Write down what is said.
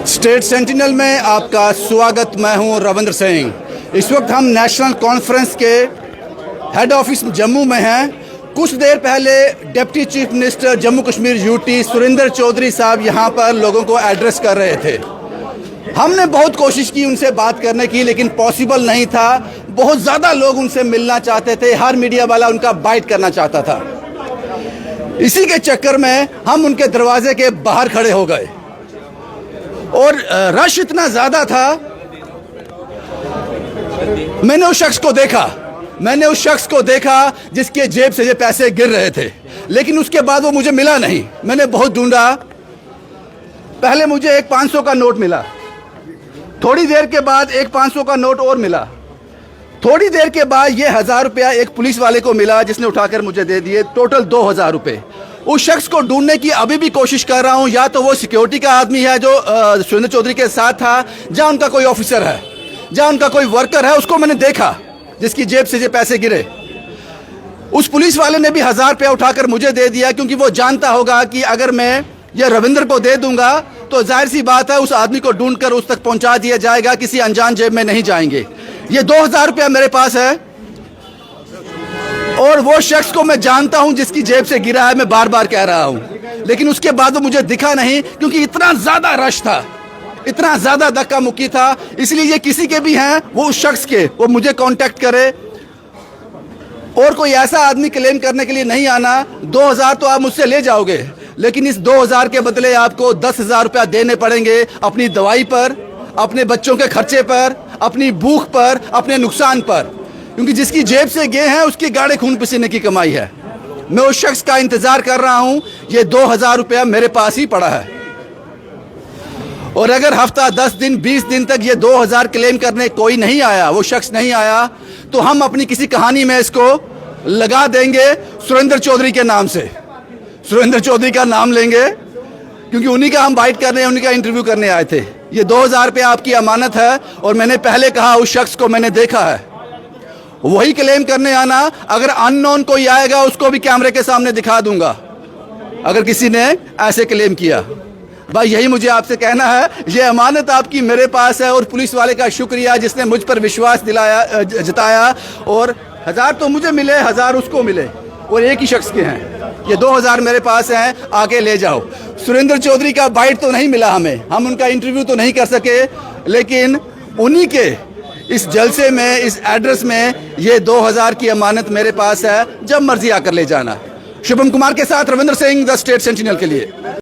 State sentinel में आपका स्वागत। मैं हूं रविंद्र सिंह। इस वक्त हम नेशनल कॉन्फ्रेंस के हेड ऑफिस जम्मू में हैं। कुछ देर पहले deputy chief minister Jammu Kashmir UT Surendra Chaudhary साहब यहां पर लोगों को एड्रेस कर रहे थे। हमने बहुत कोशिश की उनसे बात करने की, लेकिन पॉसिबल नहीं था। बहुत ज़्यादा लोग उनसे मिलना चाहते थे, हर मीडिया वाला उनका बाइट करना चाहता था। इसी के चक्कर में हम उनके दरवाजे के बाहर खड़े हो गए और रश इतना ज़्यादा था। मैंने उस शख्स को देखा जिसके जेब से ये पैसे गिर रहे थे, लेकिन उसके बाद वो मुझे मिला नहीं। मैंने बहुत ढूंढा। पहले मुझे एक 500 का नोट मिला, थोड़ी देर के बाद एक 500 का नोट और मिला, थोड़ी देर के बाद ये 1000 रुपया एक पुलिस वाले को मिला जिसने उठाकर मुझे दे दिए। टोटल 2000 रुपये। उस शख्स को ढूंढने की अभी भी कोशिश कर रहा हूं। या तो वो सिक्योरिटी का आदमी है जो सुरेंद्र चौधरी के साथ था, जहां उनका कोई ऑफिसर है, जहां उनका कोई वर्कर है, उसको मैंने देखा जिसकी जेब से ये पैसे गिरे। उस पुलिस वाले ने भी 1000 रुपया उठाकर मुझे दे दिया, क्योंकि वो जानता होगा कि अगर मैं ये रविंद्र को दे दूंगा तो जाहिर सी बात है उस आदमी को ढूंढकर उस तक पहुंचा दिया जाएगा, किसी अनजान जेब में नहीं जाएंगे। ये 2000 रुपया मेरे पास है और वो शख्स को मैं जानता हूं जिसकी जेब से गिरा है। मैं बार बार कह रहा हूं, लेकिन उसके बाद वो मुझे दिखा नहीं, क्योंकि इतना ज्यादा रश था, इतना ज्यादा धक्का मुक्की था। इसलिए ये किसी के भी हैं, वो उस शख्स के वो मुझे कांटेक्ट करे। और कोई ऐसा आदमी क्लेम करने के लिए नहीं आना। 2000 तो आप मुझसे ले जाओगे, लेकिन इस 2000 के बदले आपको 10,000 रुपया देने पड़ेंगे अपनी दवाई पर, अपने बच्चों के खर्चे पर, अपनी भूख पर, अपने नुकसान पर, क्योंकि जिसकी जेब से गए हैं उसकी गाढ़े खून पसीने की कमाई है। मैं उस शख्स का इंतजार कर रहा हूं। ये 2000 रुपया मेरे पास ही पड़ा है और अगर हफ्ता 10 दिन 20 दिन तक ये 2000 क्लेम करने कोई नहीं आया, वो शख्स नहीं आया, तो हम अपनी किसी कहानी में इसको लगा देंगे सुरेंद्र चौधरी के नाम से। सुरेंद्र चौधरी का नाम लेंगे, क्योंकि उन्हीं का हम बाइट करने, उन्हीं का इंटरव्यू करने आए थे। ये 2000 रुपया आपकी अमानत है और मैंने पहले कहा उस शख्स को मैंने देखा है, वही क्लेम करने आना। अगर अननोन कोई आएगा उसको भी कैमरे के सामने दिखा दूंगा अगर किसी ने ऐसे क्लेम किया। भाई यही मुझे आपसे कहना है। ये अमानत आपकी मेरे पास है और पुलिस वाले का शुक्रिया जिसने मुझ पर विश्वास जताया। और 1000 तो मुझे मिले, 1000 उसको मिले और एक ही शख्स के हैं। ये 2000 मेरे पास हैं, आके ले जाओ। सुरेंद्र चौधरी का बाइट तो नहीं मिला हमें, हम उनका इंटरव्यू तो नहीं कर सके, लेकिन उन्हीं के इस जलसे में, इस एड्रेस में ये 2000 की अमानत मेरे पास है। जब मर्जी आकर ले जाना। शुभम कुमार के साथ Ravindra Singh, the state sentinel के लिए।